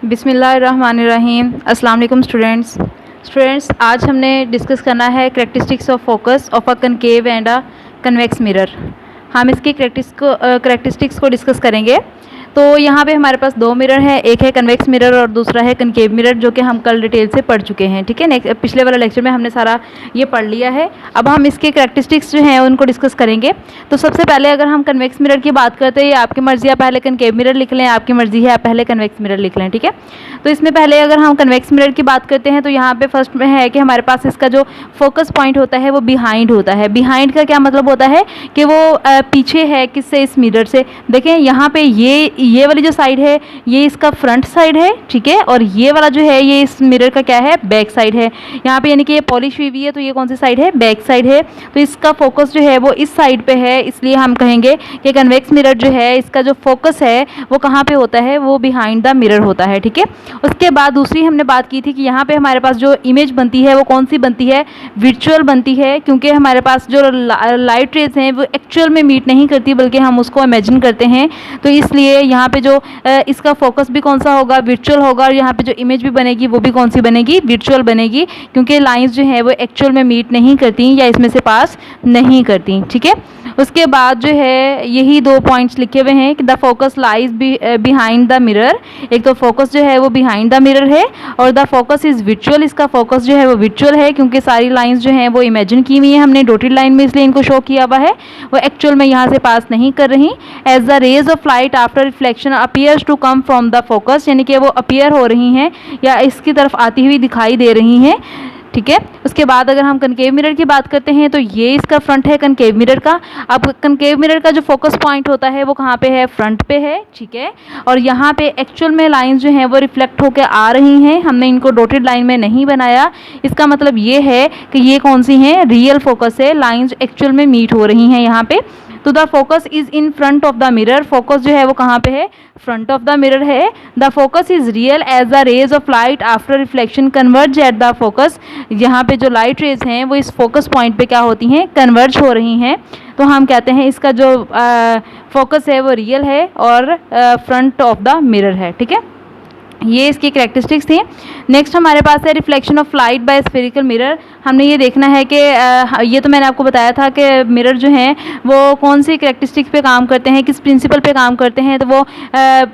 बिस्मिल्लाहिर्रहमानिर्रहीम। अस्सलाम वालेकुम स्टूडेंट्स, आज हमने डिस्कस करना है characteristics of focus of a concave and a convex mirror. हम इसकी करैक्टरिस्टिक्स को डिस्कस करेंगे। तो यहाँ पे हमारे पास दो मिरर हैं, एक है कन्वेक्स मिरर और दूसरा है कनकेव मिरर, जो कि हम कल डिटेल से पढ़ चुके हैं। ठीक है, पिछले वाले लेक्चर में हमने सारा ये पढ़ लिया है। अब हम इसके करैक्टरिस्टिक्स जो हैं उनको डिस्कस करेंगे। तो सबसे पहले अगर हम कन्वेक्स मिरर की बात करते हैं, आपकी मर्जी आप पहले कनकेव मिरर लिख लें, आपकी मर्जी है आप पहले कन्वेक्स मिरर लिख लें। ठीक है, तो इसमें पहले अगर हम कन्वेक्स मिरर की बात करते हैं तो यहाँ पे फर्स्ट में है कि हमारे पास इसका जो फोकस पॉइंट होता है वो बिहाइंड होता है। बिहाइंड का क्या मतलब होता है कि वो पीछे है किससे, इस मिरर से। देखें यहाँ पे ये वाली जो साइड है ये इसका फ्रंट साइड है, ठीक है, और ये वाला जो है ये इस मिरर का क्या है, बैक साइड है। यहाँ पे यानी कि ये पॉलिश हुई हुई है, तो ये कौन सी साइड है, बैक साइड है। तो इसका फोकस जो है वो इस साइड पे है, इसलिए हम कहेंगे कि कन्वेक्स मिरर जो है इसका जो फोकस है वो कहाँ पे होता है, वो बिहाइंड द मिरर होता है। ठीक है, उसके बाद दूसरी हमने बात की थी कि यहाँ पे हमारे पास जो इमेज बनती है वो कौन सी बनती है, वर्चुअल बनती है, क्योंकि हमारे पास जो लाइट रेज हैं वो एक्चुअल में मीट नहीं करती बल्कि हम उसको इमेजिन करते हैं। तो इसलिए यहाँ पे जो इसका फोकस भी कौन सा होगा, वर्चुअल होगा, और यहाँ पे जो इमेज भी बनेगी वो भी कौन सी बनेगी, वर्चुअल बनेगी, क्योंकि लाइंस जो है वो एक्चुअल में मीट नहीं करती या इसमें से पास नहीं करती। ठीक है, उसके बाद जो है यही दो पॉइंट्स लिखे हुए हैं कि the focus lies behind the mirror. एक तो फोकस जो है वो बिहाइंड द मिरर है और द फोकस इज विचुअल। इसका फोकस जो है वो विचुअल है, क्योंकि सारी लाइंस जो हैं वो इमेजिन की हुई है हमने डॉटेड लाइन में, इसलिए इनको शो किया हुआ है, वो एक्चुअल में यहाँ से पास नहीं कर रही। As the rays of light after reflection appears to come from the focus, यानी कि वो अपीयर हो रही हैं या इसकी तरफ आती हुई दिखाई दे रही हैं। ठीक है, उसके बाद अगर हम कनकेव मिरर की बात करते हैं तो ये इसका फ्रंट है कनकेव मिरर का। अब कनकेव मिरर का जो फोकस पॉइंट होता है वो कहाँ पे है, फ्रंट पे है। ठीक है, और यहाँ पे एक्चुअल में लाइंस जो हैं वो रिफ्लेक्ट होकर आ रही हैं, हमने इनको डॉटेड लाइन में नहीं बनाया। इसका मतलब ये है कि ये कौन सी हैं, रियल फोकस है, लाइंस एक्चुअल में मीट हो रही हैं यहाँ पे। तो the focus is in front of the mirror, focus जो है वो कहाँ पे है, फ्रंट ऑफ द मिरर है। The focus is real as the rays of light after reflection converge at the focus. यहाँ पे जो लाइट रेज हैं वो इस फोकस पॉइंट पे क्या होती हैं, कन्वर्ज हो रही हैं। तो हम कहते हैं इसका जो फोकस है वो रियल है और फ्रंट ऑफ द मिरर है। ठीक है, ये इसकी करैक्टरिस्टिक्स थी। नेक्स्ट हमारे पास है reflection of light by spherical mirror. हमने ये देखना है कि ये तो मैंने आपको बताया था कि मिरर जो हैं वो कौन सी करैक्टरिस्टिक्स पे काम करते हैं, किस प्रिंसिपल पे काम करते हैं, तो वो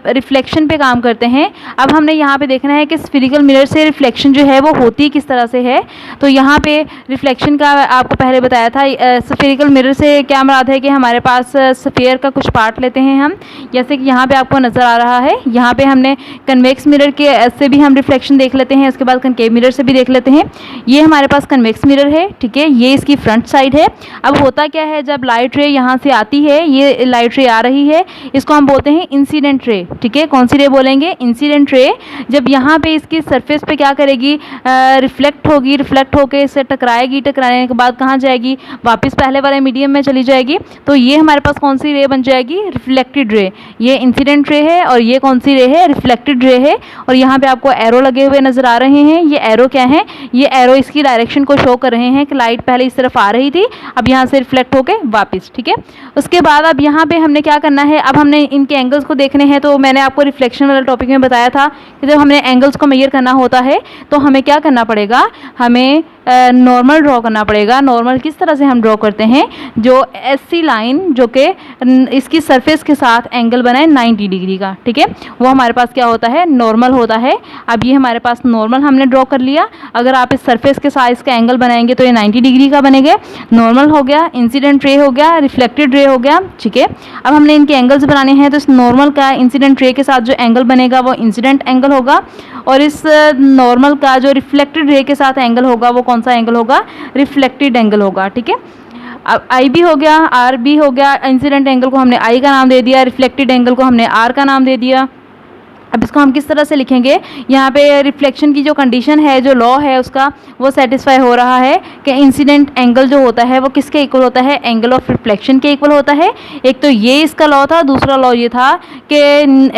रिफ्लेक्शन पे काम करते हैं। अब हमने यहाँ पे देखना है कि स्फेरिकल मिरर से रिफ्लेक्शन जो है वो होती किस तरह से है। तो यहाँ पे रिफ्लेक्शन का आपको पहले बताया था, स्फेरिकल मिरर से क्या मुराद है कि हमारे पास स्फीयर का कुछ पार्ट लेते हैं हम, जैसे कि यहाँ पे आपको नज़र आ रहा है। यहाँ पे हमने कन्वेक्स मिरर के से भी हम रिफ्लेक्शन देख लेते हैं, उसके बाद कनकेव मिरर से भी देख लेते हैं। ये हमारे पास कन्वेक्स मिरर है, ठीक है, ये इसकी फ्रंट साइड है। अब होता क्या है, जब लाइट रे यहाँ से आती है, ये लाइट रे आ रही है, इसको हम बोलते हैं इंसिडेंट रे। ठीक है, कौन सी रे बोलेंगे, इंसिडेंट रे। जब यहाँ पे इसकी सरफेस पे क्या करेगी, रिफ्लेक्ट होगी, रिफ्लेक्ट होकर इससे टकराएगी, टकराने के बाद कहाँ जाएगी, वापस पहले वाले मीडियम में चली जाएगी। तो ये हमारे पास कौन सी रे बन जाएगी, रिफ्लेक्टेड रे। ये इंसिडेंट रे है और ये कौन सी रे है, रिफ्लेक्टेड रे है। और यहाँ पे आपको एरो लगे हुए नजर आ रहे हैं। ये एरो क्या है, ये एरो इसकी डायरेक्शन को शो कर रहे हैं कि लाइट पहले इस तरफ आ रही थी, अब यहाँ से रिफ्लेक्ट होके वापस। ठीक है, उसके बाद अब यहाँ पे हमने क्या करना है, अब हमने इनके एंगल्स को देखने हैं। तो मैंने आपको रिफ्लेक्शन वाले टॉपिक में बताया था कि जब हमने एंगल्स को मेजर करना होता है तो हमें क्या करना पड़ेगा, हमें नॉर्मल ड्रॉ करना पड़ेगा। नॉर्मल किस तरह से हम ड्रॉ करते हैं, जो ऐसी लाइन जो कि इसकी सरफेस के साथ एंगल बनाए 90 डिग्री का, ठीक है, वो हमारे पास क्या होता है, नॉर्मल होता है। अब ये हमारे पास नॉर्मल हमने ड्रॉ कर लिया। अगर आप इस सरफेस के साथ इसका एंगल बनाएंगे तो ये 90 डिग्री का बनेगा। नॉर्मल हो गया, इंसिडेंट रे हो गया, रिफ्लेक्टेड रे हो गया। ठीक है, अब हमने इनके एंगल्स बनाने हैं, तो इस नॉर्मल का इंसिडेंट रे के साथ जो एंगल बनेगा वो इंसिडेंट एंगल होगा, और इस नॉर्मल का जो रिफ्लेक्टेड रे के साथ एंगल होगा वो कौन सा एंगल होगा, रिफ्लेक्टेड एंगल होगा। ठीक है, अब आई बी हो गया, आर बी हो गया। इंसिडेंट एंगल को हमने आई का नाम दे दिया, रिफ्लेक्टेड एंगल को हमने आर का नाम दे दिया। अब इसको हम किस तरह से लिखेंगे, यहाँ पे रिफ्लेक्शन की जो कंडीशन है, जो लॉ है उसका, वो सेटिस्फाई हो रहा है कि इंसिडेंट एंगल जो होता है वो किसके इक्वल होता है, एंगल ऑफ रिफ्लेक्शन के इक्वल होता है। एक तो ये इसका लॉ था, दूसरा लॉ ये था कि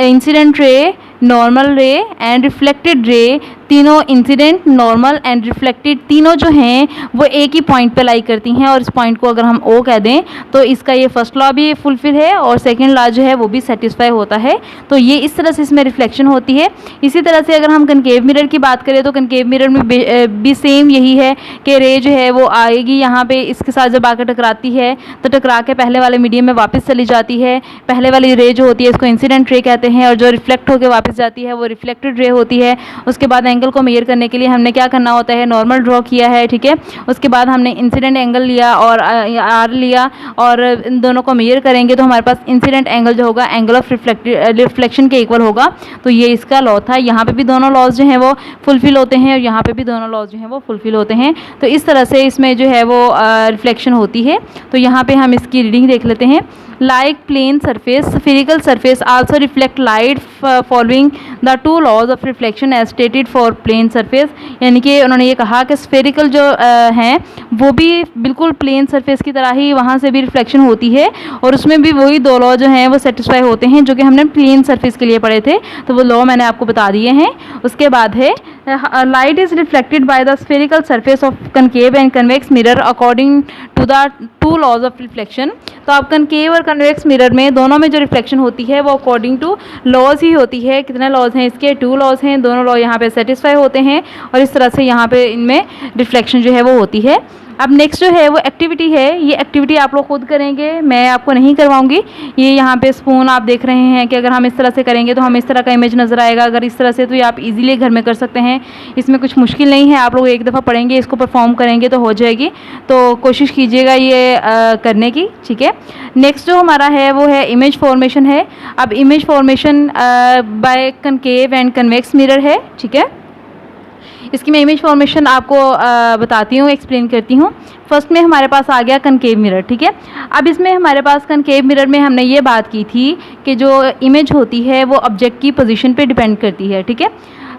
इंसिडेंट रे, नॉर्मल रे एंड रिफ्लेक्टेड रे तीनों इंसिडेंट, नॉर्मल एंड रिफ्लेक्टेड तीनों जो हैं वो एक ही पॉइंट पे लाई करती हैं, और इस पॉइंट को अगर हम ओ कह दें तो इसका ये फर्स्ट लॉ भी फुलफिल है और सेकंड लॉ जो है वो भी सेटिस्फाई होता है। तो ये इस तरह से इसमें रिफ्लेक्शन होती है। इसी तरह से अगर हम कनकेव मिरर की बात करें तो कनकेव मिरर में भी सेम यही है कि रे जो है वो आएगी यहाँ पे, इसके साथ जब आकर टकराती है तो टकरा के पहले वाले मीडियम में वापस चली जाती है। पहले वाली रे जो होती है इसको इंसिडेंट रे कहते हैं, और जो रिफ्लेक्ट होकर वापस जाती है वो रिफ्लेक्टेड रे होती है। उसके बाद एंगल को मेजर करने के लिए हमने क्या करना होता है, नॉर्मल ड्रॉ किया है, ठीक है। उसके बाद हमने इंसिडेंट एंगल लिया और आर लिया, और इन दोनों को मेजर करेंगे तो हमारे पास इंसिडेंट एंगल जो होगा एंगल ऑफ रिफ्लेक्शन के इक्वल होगा। तो ये इसका लॉ था। यहाँ पे भी दोनों लॉज जो हैं वो फुलफिल होते हैं और यहाँ पे भी दोनों लॉज जो हैं वो फुलफिल होते हैं। तो इस तरह से इसमें जो है वो रिफ्लेक्शन होती है। तो यहाँ पे हम इसकी रीडिंग देख लेते हैं। Like plane surface, spherical surface also reflect light following the two laws of reflection as stated for plane surface। यानी कि उन्होंने ये कहा कि स्फेरिकल जो हैं वो भी बिल्कुल प्लेन सरफेस की तरह ही वहाँ से भी रिफ्लेक्शन होती है, और उसमें भी वही दो लॉ जो हैं वो सेटिस्फाई होते हैं जो कि हमने प्लेन सरफेस के लिए पढ़े थे। तो वो लॉ मैंने आपको बता दिए हैं। उसके बाद है light is reflected by the spherical surface of concave and convex mirror according to the two laws of reflection. तो आप कनकेव और कन्वेक्स मिरर में दोनों में जो रिफ्लेक्शन होती है वो अकॉर्डिंग टू लॉज ही होती है। कितने लॉज हैं इसके, 2 लॉज हैं। दोनों लॉ यहाँ पे सेटिस्फाई होते हैं और इस तरह से यहाँ पे इनमें रिफ्लेक्शन जो है वो होती है। अब नेक्स्ट जो है वो एक्टिविटी है। ये एक्टिविटी आप लोग खुद करेंगे, मैं आपको नहीं करवाऊंगी। ये यहाँ पे स्पून आप देख रहे हैं कि अगर हम इस तरह से करेंगे तो हमें इस तरह का इमेज नज़र आएगा। अगर इस तरह से तो ये आप इजीली घर में कर सकते हैं, इसमें कुछ मुश्किल नहीं है। आप लोग एक दफ़ा पढ़ेंगे, इसको परफॉर्म करेंगे तो हो जाएगी। तो कोशिश कीजिएगा ये करने की, ठीक है। नेक्स्ट जो हमारा है वो है इमेज फॉर्मेशन है। अब image formation by concave and convex mirror है, ठीक है। इसकी मैं इमेज फॉर्मेशन आपको बताती हूँ, एक्सप्लेन करती हूँ। फर्स्ट में हमारे पास आ गया कनकेव मिरर, ठीक है। अब इसमें हमारे पास कनकेव मिरर में हमने ये बात की थी कि जो इमेज होती है वो ऑब्जेक्ट की पोजीशन पे डिपेंड करती है, ठीक है।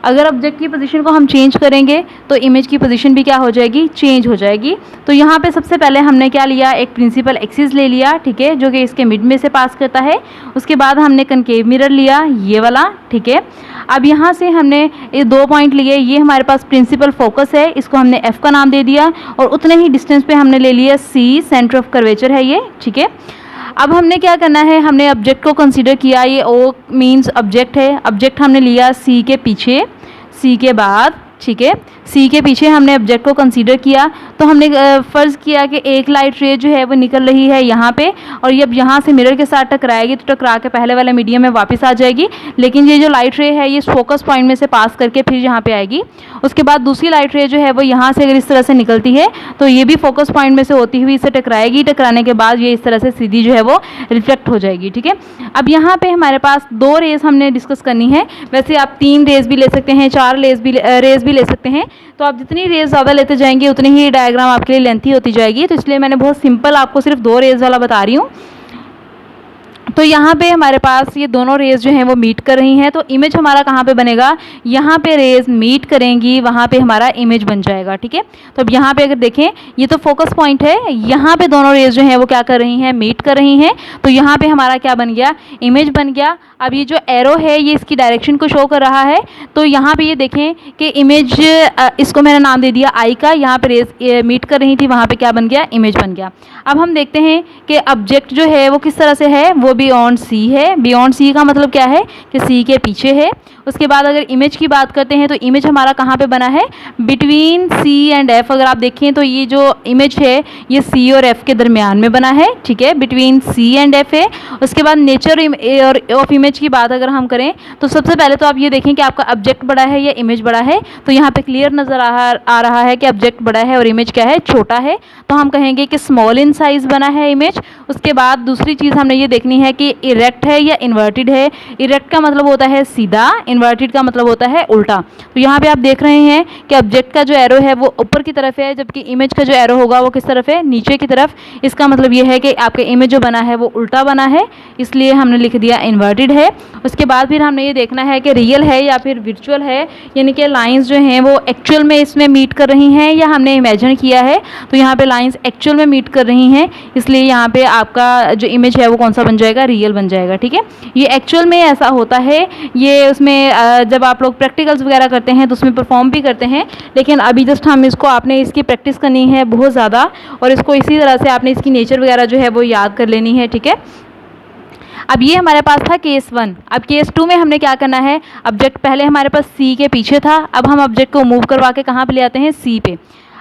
अगर ऑब्जेक्ट की पोजीशन को हम चेंज करेंगे तो इमेज की पोजीशन भी क्या हो जाएगी, चेंज हो जाएगी। तो यहाँ पे सबसे पहले हमने क्या लिया, एक प्रिंसिपल एक्सिस ले लिया, ठीक है, जो कि इसके मिड में से पास करता है। उसके बाद हमने कनकेव मिरर लिया, ये वाला, ठीक है। अब यहाँ से हमने ये 2 पॉइंट लिए, ये हमारे पास प्रिंसिपल फोकस है, इसको हमने F का नाम दे दिया, और उतने ही डिस्टेंस पे हमने ले लिया C, सेंटर ऑफ कर्वेचर है ये, ठीक है। अब हमने क्या करना है, हमने ऑब्जेक्ट को कंसीडर किया, ये O मींस ऑब्जेक्ट है। ऑब्जेक्ट हमने लिया C के पीछे, C के बाद, ठीक है, C के पीछे हमने ऑब्जेक्ट को कंसीडर किया। तो हमने फ़र्ज़ किया कि एक लाइट रे जो है वो निकल रही है यहाँ पे, और ये अब यहाँ से मिरर के साथ टकराएगी तो टकरा के पहले वाले मीडियम में वापस आ जाएगी। लेकिन ये जो लाइट रे है ये फोकस पॉइंट में से पास करके फिर यहाँ पे आएगी। उसके बाद दूसरी लाइट रे जो है वो यहाँ से अगर इस तरह से निकलती है तो ये भी फोकस पॉइंट में से होती हुई इससे टकराएगी। टकराने के बाद ये इस तरह से सीधी जो है वो रिफ्लेक्ट हो जाएगी, ठीक है। अब यहाँ पर हमारे पास 2 रेज़ हमने डिस्कस करनी है। वैसे आप 3 रेज़ भी ले सकते हैं, 4 रेज़ भी ले सकते हैं। तो आप जितनी रेज़ ज़्यादा लेते जाएंगे उतनी ही डायग्राम आपके लिए लेंथी होती जाएगी। तो इसलिए मैंने बहुत सिंपल आपको सिर्फ 2 रेज़ वाला बता रही हूँ। तो यहाँ पे हमारे पास ये दोनों रेज़ जो हैं वो मीट कर रही हैं। तो इमेज हमारा कहाँ पे बनेगा, यहाँ पे रेज़ मीट करेंगी, वहाँ पे हमारा इमेज बन जाएगा, ठीक है। तो अब यहाँ पे अगर देखें, ये तो फोकस पॉइंट है, यहाँ पे दोनों रेज़ जो हैं वो क्या कर रही हैं, मीट कर रही हैं। तो यहाँ पे हमारा क्या बन गया, इमेज बन गया। अब ये जो एरो है ये इसकी डायरेक्शन को शो कर रहा है। तो यहाँ पे ये देखें कि इमेज, इसको मैंने नाम दे दिया आई का, यहाँ पे रेज़ मीट कर रही थी, वहाँ पे क्या बन गया, इमेज बन गया। अब हम देखते हैं कि ऑब्जेक्ट जो है वो किस तरह से है, वो बियॉन्ड सी है। बियॉन्ड सी का मतलब क्या है कि सी के पीछे है। उसके बाद अगर इमेज की बात करते हैं तो इमेज हमारा कहाँ पे बना है, बिटवीन सी एंड एफ। अगर आप देखें तो ये जो इमेज है ये सी और एफ के दरमियान में बना है, ठीक है, बिटवीन सी एंड एफ है। उसके बाद नेचर ऑफ इमेज की बात अगर हम करें तो सबसे पहले तो आप ये देखें कि आपका ऑब्जेक्ट बड़ा है या इमेज बड़ा है। तो यहाँ पे क्लियर नज़र आ रहा है कि ऑब्जेक्ट बड़ा है और इमेज क्या है, छोटा है। तो हम कहेंगे कि स्मॉल इन साइज बना है इमेज। उसके बाद दूसरी चीज़ हमने ये देखनी है कि इरेक्ट है या इन्वर्टेड है। इरेक्ट का मतलब होता है सीधा, इन्वर्टेड का मतलब होता है उल्टा। तो यहाँ पे आप देख रहे हैं कि ऑब्जेक्ट का जो एरो है वो ऊपर की तरफ है, जबकि इमेज का जो एरो होगा वो किस तरफ है, नीचे की तरफ। इसका मतलब ये है कि आपके इमेज जो बना है वो उल्टा बना है, इसलिए हमने लिख दिया इन्वर्टेड है। उसके बाद फिर हमने ये देखना है कि रियल है या फिर वर्चुअल है, यानी कि लाइंस जो हैं वो एक्चुअल में इसमें मीट कर रही हैं या हमने इमेजिन किया है। तो यहाँ पे लाइंस एक्चुअल में मीट कर रही हैं, इसलिए यहाँ पे आपका जो इमेज है वो कौन सा बन जाएगा, रियल बन जाएगा, ठीक है। ये एक्चुअल में ऐसा होता है, ये उसमें इसमें जब आप लोग प्रैक्टिकल्स वगैरह करते हैं तो उसमें परफॉर्म भी करते हैं, लेकिन अभी जस्ट हम इसको आपने इसकी प्रैक्टिस करनी है बहुत ज़्यादा, और इसको इसी तरह से आपने इसकी नेचर वगैरह जो है वो याद कर लेनी है, ठीक है। अब ये हमारे पास था केस 1। अब केस 2 में हमने क्या करना है, ऑब्जेक्ट पहले हमारे पास सी के पीछे था, अब हम ऑब्जेक्ट को मूव करवा के कहाँ पे ले आते हैं, सी पे।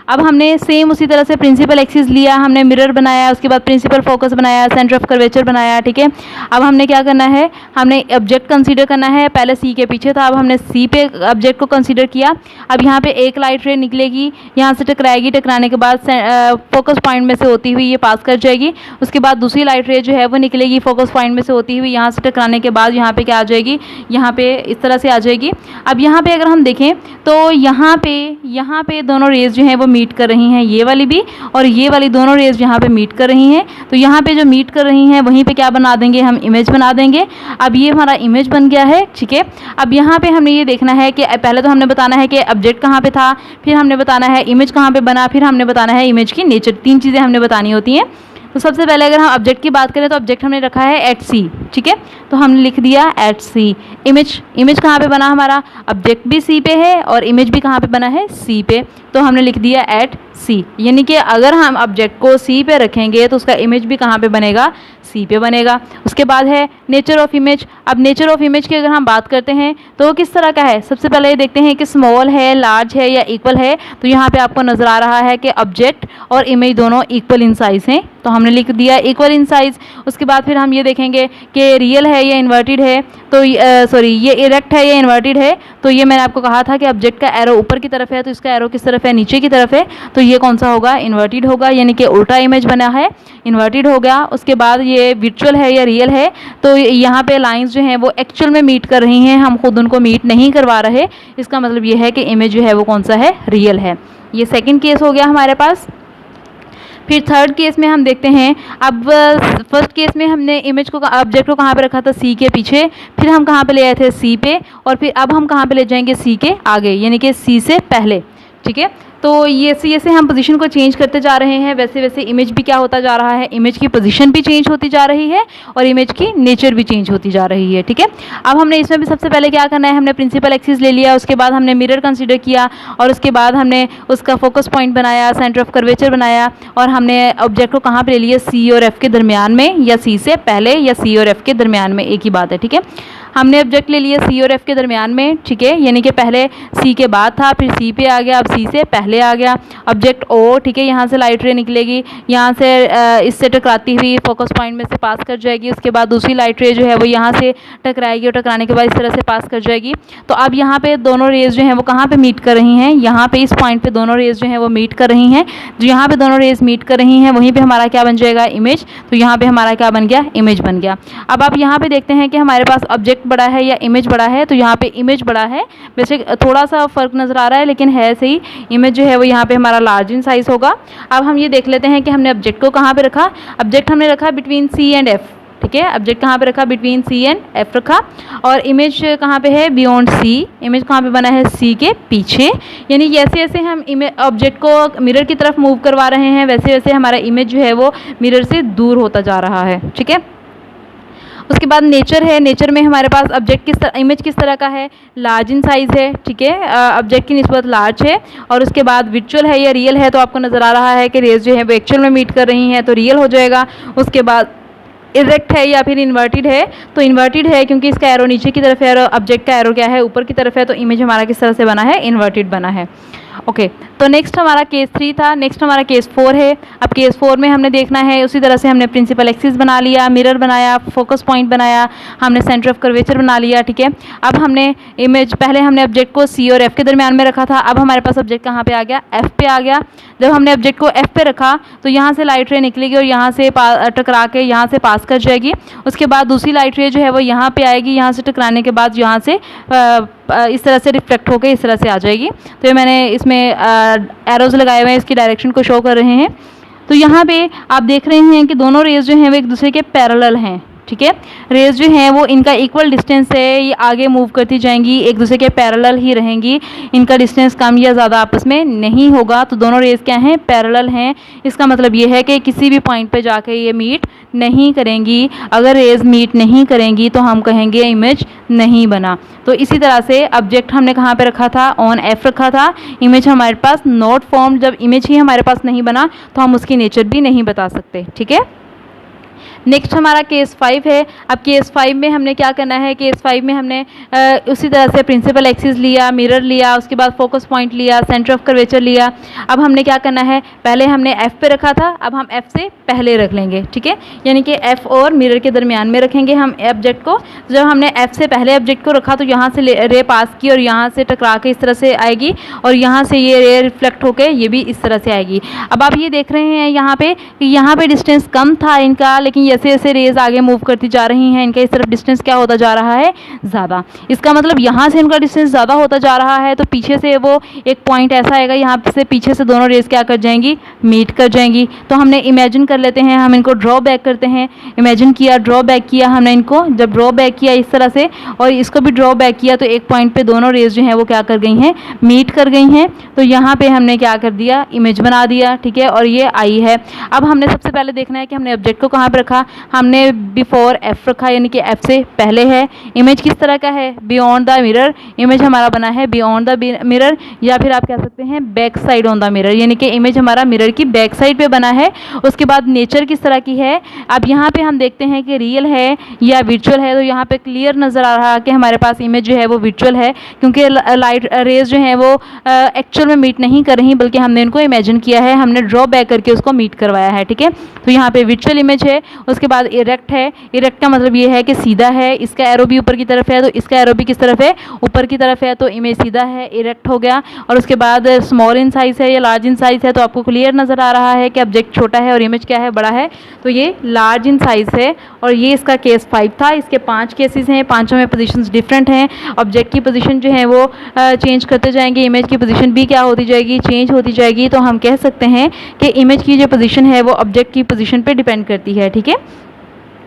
अब हमने सेम उसी तरह से प्रिंसिपल एक्सिस लिया, हमने मिरर बनाया, उसके बाद प्रिंसिपल फोकस बनाया, सेंटर ऑफ कर्वेचर बनाया, ठीक है। अब हमने क्या करना है, हमने ऑब्जेक्ट कंसीडर करना है, पहले सी के पीछे था, अब हमने सी पे ऑब्जेक्ट को कंसीडर किया। अब यहाँ पे एक लाइट रे निकलेगी, यहाँ से टकराएगी, टकराने के बाद फोकस पॉइंट में से होती हुई ये पास कर जाएगी। उसके बाद दूसरी लाइट रे जो है वो निकलेगी फोकस पॉइंट में से होती हुई, यहाँ से टकराने के बाद यहाँ पे क्या आ जाएगी, यहाँ पे इस तरह से आ जाएगी। अब यहाँ पे अगर हम देखें तो यहाँ पे दोनों रेज जो हैं वो मीट कर रही हैं, ये वाली भी और ये वाली दोनों रेज यहाँ पे मीट कर रही हैं। तो यहाँ पे जो मीट कर रही हैं वहीं पे क्या बना देंगे, हम इमेज बना देंगे। अब ये हमारा इमेज बन गया है, ठीक है। अब यहाँ पे हमने ये देखना है कि पहले तो हमने बताना है कि ऑब्जेक्ट कहाँ पे था, फिर हमने बताना है इमेज कहाँ पे बना, फिर हमने बताना है इमेज की नेचर। 3 चीज़ें हमने बतानी होती हैं। तो सबसे पहले अगर हम ऑब्जेक्ट की बात करें तो ऑब्जेक्ट हमने रखा है एट सी, ठीक है। तो हमने लिख दिया एट सी। इमेज कहाँ पे बना हमारा, ऑब्जेक्ट भी सी पे है और इमेज भी कहाँ पे बना है, सी पे। तो हमने लिख दिया एट सी, यानी कि अगर हम ऑब्जेक्ट को सी पे रखेंगे तो उसका इमेज भी कहाँ पे बनेगा, सी पे बनेगा। उसके बाद है नेचर ऑफ इमेज। अब नेचर ऑफ इमेज की अगर हम बात करते हैं तो वो किस तरह का है, सबसे पहले ये देखते हैं कि स्मॉल है, लार्ज है या इक्वल है। तो यहाँ पे आपको नज़र आ रहा है कि ऑब्जेक्ट और इमेज दोनों इक्वल इन साइज हैं, तो हमने लिख दिया इक्वल इन साइज। उसके बाद फिर हम ये देखेंगे कि रियल है या इन्वर्टेड है, तो ये इरेक्ट है या इन्वर्टेड है। तो ये मैंने आपको कहा था कि ऑब्जेक्ट का एरो ऊपर की तरफ है, तो इसका एरो किस तरफ है, नीचे की तरफ है। तो ये कौन सा होगा, इन्वर्टेड होगा, यानी कि उल्टा इमेज बना है, इन्वर्टेड हो गया। उसके बाद ये वर्चुअल है या रियल है, तो यहाँ पे लाइंस जो हैं वो एक्चुअल में मीट कर रही हैं, हम खुद उनको मीट नहीं करवा रहे। इसका मतलब ये है कि इमेज जो है वो कौन सा है, रियल है। ये सेकंड केस हो गया हमारे पास। फिर थर्ड केस में हम देखते हैं। अब फर्स्ट केस में हमने इमेज को, ऑब्जेक्ट को कहाँ पे रखा था, सी के पीछे, फिर हम कहाँ पे ले आए थे, सी पे, और फिर अब हम कहाँ पे ले जाएंगे, सी के आगे, यानी कि सी से पहले, ठीक है। तो ये जैसे हम पोजीशन को चेंज करते जा रहे हैं वैसे वैसे इमेज भी क्या होता जा रहा है, इमेज की पोजीशन भी चेंज होती जा रही है और इमेज की नेचर भी चेंज होती जा रही है, ठीक है। अब हमने इसमें भी सबसे पहले क्या करना है, हमने प्रिंसिपल एक्सिस ले लिया, उसके बाद हमने मिरर कंसीडर किया और उसके बाद हमने उसका फोकस पॉइंट बनाया, सेंटर ऑफ कर्वेचर बनाया, और हमने ऑब्जेक्ट को कहाँ पर ले लिया, सी और एफ के दरमियान में, या सी से पहले या सी और एफ के दरमियान में, एक ही बात है, ठीक है। हमने ऑब्जेक्ट ले लिया सी और एफ के दरमियान में, ठीक है, यानी कि पहले सी के बाद था, फिर सी पे आ गया, अब सी से पहले आ गया। ऑब्जेक्ट ओ, ठीक है, यहाँ से लाइट रे निकलेगी, यहाँ से इससे टकराती हुई फोकस पॉइंट में से पास कर जाएगी। उसके बाद दूसरी लाइट रे जो है वो यहाँ से टकराएगी और टकराने के बाद इस तरह से पास कर जाएगी। तो अब यहाँ पे दोनों रेज जो हैं वो कहाँ पे मीट कर रही हैं, यहाँ पे इस पॉइंट पे दोनों रेज जो हैं वो मीट कर रही हैं। जो यहाँ पे दोनों रेज मीट कर रही हैं वहीं पे हमारा क्या बन जाएगा, इमेज। तो यहाँ पे हमारा क्या बन गया, इमेज बन गया। अब आप यहाँ पे देखते हैं कि हमारे पास ऑब्जेक्ट बड़ा है या इमेज बड़ा है, तो यहाँ पे इमेज बड़ा है। वैसे थोड़ा सा फर्क नजर आ रहा है लेकिन है सही, इमेज जो है वो यहाँ पे हमारा लार्ज इन साइज होगा। अब हम ये देख लेते हैं कि हमने ऑब्जेक्ट को कहाँ पे रखा। ऑब्जेक्ट हमने रखा बिटवीन सी एंड एफ, ठीक है। ऑब्जेक्ट कहाँ पे रखा, बिटवीन सी एंड एफ रखा, और इमेज कहाँ पे है, बियॉन्ड सी। इमेज कहाँ पे बना है, सी के पीछे। यानी जैसे जैसे हम ऑब्जेक्ट को मिरर की तरफ मूव करवा रहे हैं वैसे वैसे हमारा इमेज जो है वो मिरर से दूर होता जा रहा है, ठीक है। उसके बाद नेचर है। नेचर में हमारे पास ऑब्जेक्ट इमेज किस तरह का है, लार्ज इन साइज़ है, ठीक है, ऑब्जेक्ट की निस्बत लार्ज है। और उसके बाद वर्चुअल है या रियल है, तो आपको नज़र आ रहा है कि रेज जो है वो एक्चुअल में मीट कर रही हैं, तो रियल हो जाएगा। उसके बाद इरेक्ट है या फिर इन्वर्टेड है, तो इन्वर्टेड है क्योंकि इसका एरो नीचे की तरफ है और ऑब्जेक्ट का एरो क्या है, ऊपर की तरफ है, तो इमेज हमारा किस तरह से बना है, इन्वर्टेड बना है। ओके, तो नेक्स्ट हमारा केस 3 था। नेक्स्ट हमारा केस 4 है। अब केस 4 में हमने देखना है, उसी तरह से हमने प्रिंसिपल एक्सिस बना लिया, मिरर बनाया, फोकस पॉइंट बनाया, हमने सेंटर ऑफ कर्वेचर बना लिया, ठीक है। अब हमने इमेज, पहले हमने ऑब्जेक्ट को सी और एफ के दरमियान में रखा था, अब हमारे पास ऑब्जेक्ट कहाँ पे आ गया, एफ पे आ गया। जब हमने ऑब्जेक्ट को एफ पे रखा तो यहाँ से लाइट रे निकलेगी और यहाँ से टकरा के यहाँ से पास कर जाएगी। उसके बाद दूसरी लाइट रे जो है वो यहाँ पे आएगी, यहाँ से टकराने के बाद यहाँ से इस तरह से रिफ्लेक्ट होकर इस तरह से आ जाएगी। तो ये मैंने इसमें एरोज लगाए हुए हैं, इसकी डायरेक्शन को शो कर रहे हैं। तो यहाँ पे आप देख रहे हैं कि दोनों रेज जो हैं वो एक दूसरे के पैरेलल हैं, ठीक है। रेज जो हैं वो इनका इक्वल डिस्टेंस है, ये आगे मूव करती जाएंगी, एक दूसरे के पैरेलल ही रहेंगी, इनका डिस्टेंस कम या ज़्यादा आपस में नहीं होगा। तो दोनों रेज क्या हैं, पैरेलल हैं। इसका मतलब ये है कि किसी भी पॉइंट पे जाके ये मीट नहीं करेंगी। अगर रेज मीट नहीं करेंगी तो हम कहेंगे इमेज नहीं बना। तो इसी तरह से ऑब्जेक्ट हमने कहाँ पे रखा था, ऑन एफ रखा था। इमेज हमारे पास नॉट फॉर्म, जब इमेज ही हमारे पास नहीं बना तो हम उसकी नेचर भी नहीं बता सकते, ठीक है। नेक्स्ट हमारा केस 5 है। अब केस 5 में हमने क्या करना है, केस 5 में हमने उसी तरह से प्रिंसिपल एक्सिस लिया, मिरर लिया, उसके बाद फोकस पॉइंट लिया, सेंटर ऑफ कर्वेचर लिया। अब हमने क्या करना है, पहले हमने एफ पे रखा था, अब हम एफ से पहले रख लेंगे, ठीक है। यानी कि एफ और मिरर के दरमियान में रखेंगे हम ऑब्जेक्ट को। जब हमने एफ से पहले ऑब्जेक्ट को रखा तो यहाँ से रे पास की और यहाँ से टकरा के इस तरह से आएगी और यहाँ से ये रे रिफ्लेक्ट होकर ये भी इस तरह से आएगी। अब आप ये देख रहे हैं यहाँ पे डिस्टेंस कम था इनका, लेकिन जैसे जैसे रेज आगे मूव करती जा रही हैं इनका इस तरफ डिस्टेंस क्या होता जा रहा है, ज़्यादा। इसका मतलब यहाँ से इनका डिस्टेंस ज़्यादा होता जा रहा है तो पीछे से वो एक पॉइंट ऐसा आएगा, यहाँ से पीछे से दोनों रेज क्या कर जाएंगी, मीट कर जाएंगी। तो हमने इमेजिन कर लेते हैं, हम इनको ड्रॉ बैक करते हैं। इमेजिन किया, ड्रॉ बैक किया हमने इनको, जब ड्रॉ बैक किया इस तरह से और इसको भी ड्रॉ बैक किया तो एक पॉइंट पे दोनों रेज जो हैं वो क्या कर गई हैं, मीट कर गई हैं। तो यहाँ पे हमने क्या कर दिया, इमेज बना दिया, ठीक है। और ये आई है। अब हमने सबसे पहले देखना है कि हमने ऑब्जेक्ट को कहाँ पे रखा, हमने बिफोर एफ रखा, यानी कि एफ से पहले है। इमेज किस तरह का है, बियॉन्ड द मिरर। इमेज हमारा बना है बियॉन्ड द मिरर, या फिर आप कह सकते हैं back side on the mirror, यानी कि इमेज हमारा मिरर की बैक साइड पे बना है। उसके बाद नेचर किस तरह की है, अब यहाँ पे हम देखते हैं कि रियल है या वर्चुअल है। तो यहाँ पे क्लियर नज़र आ रहा है कि हमारे पास इमेज जो है वो वर्चुअल है, क्योंकि लाइट रेज जो है वो एक्चुअल में मीट नहीं कर रही, बल्कि हमने इनको इमेजिन किया है, हमने ड्रॉ बैक करके उसको मीट करवाया है, ठीक है। तो यहाँ पे वर्चुअल इमेज है। उसके बाद इरेक्ट है। इरेक्ट का मतलब ये है कि सीधा है, इसका एरो भी ऊपर की तरफ है तो इसका एरो भी किस तरफ है, ऊपर की तरफ है, तो इमेज सीधा है, इरेक्ट हो गया। और उसके बाद स्मॉल इन साइज है या लार्ज इन साइज है, तो आपको क्लियर नज़र आ रहा है कि ऑब्जेक्ट छोटा है और इमेज क्या है, बड़ा है। तो ये लार्ज इन साइज है और ये इसका केस 5 था। इसके 5 केसेस हैं, पांचों में पोजीशंस डिफरेंट हैं। ऑब्जेक्ट की पोजीशन जो है वो चेंज करते जाएंगे, इमेज की पोजीशन भी क्या होती जाएगी, चेंज होती जाएगी। तो हम कह सकते हैं कि इमेज की जो पोजीशन है वो ऑब्जेक्ट की पोजीशन पे डिपेंड करती है, ठीक है।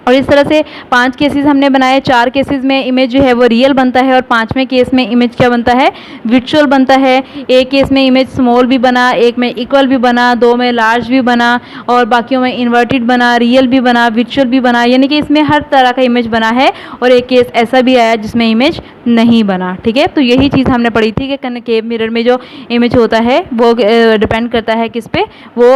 और इस तरह से 5 केसेस हमने बनाए। 4 केसेस में इमेज जो है वो रियल बनता है और 5वें केस में इमेज क्या बनता है, वर्चुअल बनता है। एक केस में इमेज स्मॉल भी बना, एक में इक्वल भी बना, 2 में लार्ज भी बना और बाकियों में इन्वर्टेड बना, रियल भी बना, वर्चुअल भी बना, यानी कि इसमें हर तरह का इमेज बना है। और एक केस ऐसा भी आया जिसमें इमेज नहीं बना, ठीक है। तो यही चीज़ हमने पढ़ी थी कि कनकेव मिरर में जो इमेज होता है वो डिपेंड करता है किस पे, वो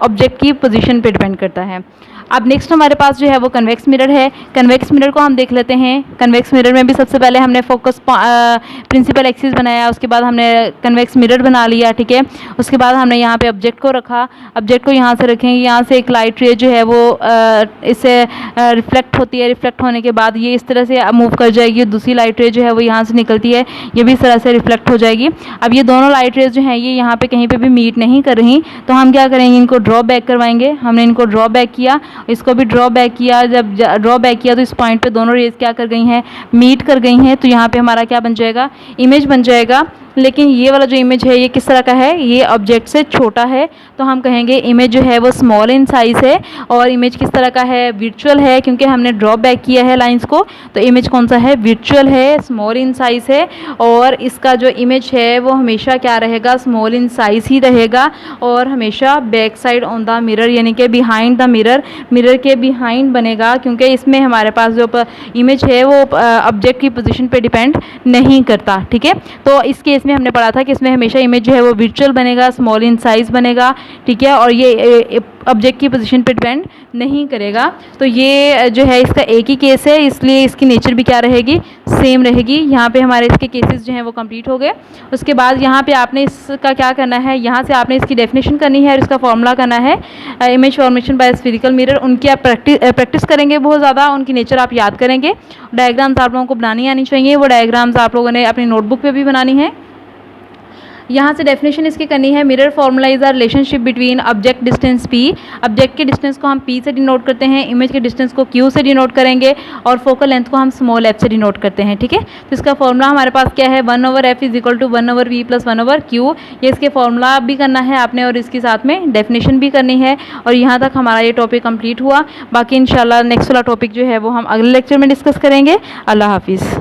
ऑब्जेक्ट की पोजीशन पे डिपेंड करता है। अब नेक्स्ट हमारे पास जो है वो कन्वेक्स मिरर है। कन्वेक्स मिरर को हम देख लेते हैं। कन्वेक्स मिरर में भी सबसे पहले हमने फोकस प्रिंसिपल एक्सिस बनाया, उसके बाद हमने कन्वेक्स मिरर बना लिया, ठीक है। उसके बाद हमने यहाँ पे ऑब्जेक्ट को रखा, ऑब्जेक्ट को यहाँ से रखेंगे, यहाँ से एक लाइट रे जो है वो इससे रिफ्लेक्ट होती है। रिफ्लेक्ट होने के बाद ये इस तरह से मूव कर जाएगी, दूसरी लाइट रे जो है वो यहाँ से निकलती है, ये भी इस तरह से रिफ्लेक्ट हो जाएगी। अब ये दोनों लाइट रेज जो हैं ये यहाँ पे कहीं पे भी मीट नहीं कर रही, तो हम क्या करेंगे, इनको ड्रॉ बैक करवाएंगे। हमने इनको ड्रॉ बैक किया, इसको भी ड्रॉ बैक किया। जब ड्रॉ बैक किया तो इस पॉइंट पे दोनों रेज क्या कर गई हैं, मीट कर गई हैं। तो यहाँ पे हमारा क्या बन जाएगा, इमेज बन जाएगा। लेकिन ये वाला जो इमेज है ये किस तरह का है, ये ऑब्जेक्ट से छोटा है, तो हम कहेंगे इमेज जो है वो स्मॉल इन साइज है। और इमेज किस तरह का है, वर्चुअल है, क्योंकि हमने ड्रॉ बैक किया है लाइंस को, तो इमेज कौन सा है, वर्चुअल है, स्मॉल इन साइज है। और इसका जो इमेज है वो हमेशा क्या रहेगा, स्मॉल इन साइज ही रहेगा और हमेशा back side on the mirror, यानी कि बिहाइंड द मिरर, मिरर के बिहाइंड बनेगा, क्योंकि इसमें हमारे पास जो इमेज है वो ऑब्जेक्ट की पोजीशन पे डिपेंड नहीं करता, ठीक है। तो इस केस में हमने पढ़ा था कि इसमें हमेशा इमेज जो है वो वर्चुअल बनेगा, स्मॉल इन साइज बनेगा, ठीक है। और ये ऑब्जेक्ट की पोजीशन पे डिपेंड नहीं करेगा। तो ये जो है इसका एक ही केस है, इसलिए इसकी नेचर भी क्या रहेगी, सेम रहेगी। यहाँ पे हमारे इसके केसेस जो हैं वो कंप्लीट हो गए। उसके बाद यहाँ पे आपने इसका क्या करना है, यहाँ से आपने इसकी डेफिनेशन करनी है और इसका फॉर्मूला करना है। Image formation by spherical mirror, उनकी आप प्रैक्टिस करेंगे बहुत ज़्यादा, उनकी नेचर आप याद करेंगे। डायग्राम्स आप लोगों को बनानी आनी चाहिए, वो डायग्राम्स आप लोगों ने अपनी नोटबुक पे भी बनानी है। यहाँ से डेफिनेशन इसकी करनी है। Mirror formula is a relationship between object distance p, object के डिस्टेंस को हम p से डिनोट करते हैं, इमेज के डिस्टेंस को q से डिनोट करेंगे और फोकल लेंथ को हम स्मॉल f से डिनोट करते हैं। ठीक है, तो इसका फॉर्मूला हमारे पास क्या है, 1/f is equal to 1/v plus 1/q। ये इसके फॉर्मूला भी करना है आपने और इसके साथ में डेफिनेशन भी करनी है। और यहाँ तक हमारा ये टॉपिक कंप्लीट हुआ। बाकी इंशाल्लाह नेक्स्ट वाला टॉपिक जो है वो हम अगले लेक्चर में डिस्कस करेंगे। अल्लाह हाफिज़।